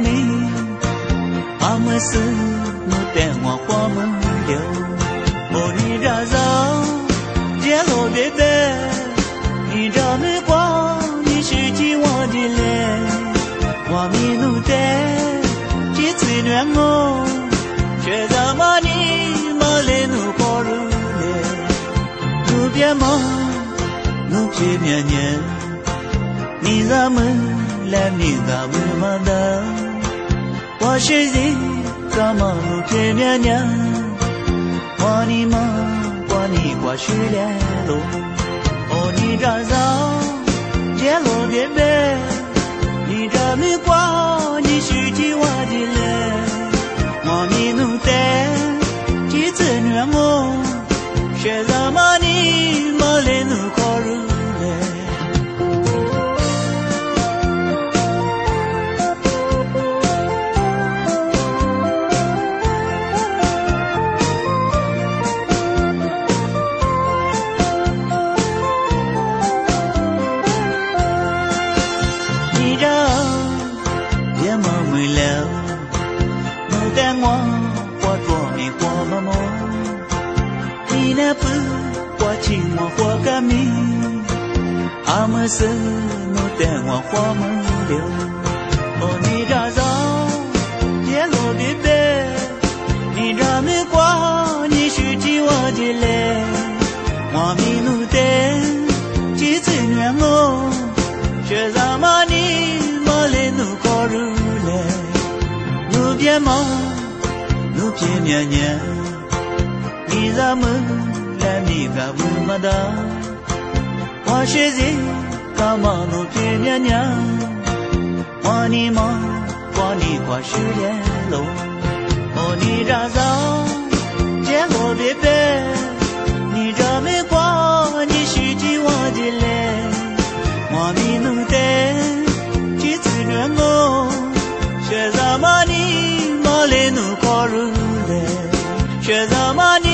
mi amasu no te wa kwa mu yo oni ra za je lo be be ni da me kwa ni shi ji wa ji le wa mi nu te ji zui nuan mo xue za ma ni ma le nu ko ru le nu bie ma nu pie mian nian你咱们来，你咱们嘛的，我是人，咱们路偏面娘，我你嘛，我你过去来路，哦你这走，街路边边，你这没过，你是几我的嘞，我咪弄的，几次女我，学咱们你嘛来弄考入嘞。amasu no te wa kwa mu yo oni da za ye lo bi be ni da me kwa ni shu ji wa ji le wa mi nu te ji zui nuan mo xue za ma ni ma le nu ko ru le nu bie ma nu pie mian nian ni za mu la ni ga mu ma da我是人，干嘛弄偏面娘？我你妈，我你过去连路，我你这走，结果别别，你这没过，你是几我的嘞？我咪弄的，几次软我，学怎么你，我来弄考入嘞，学怎么你。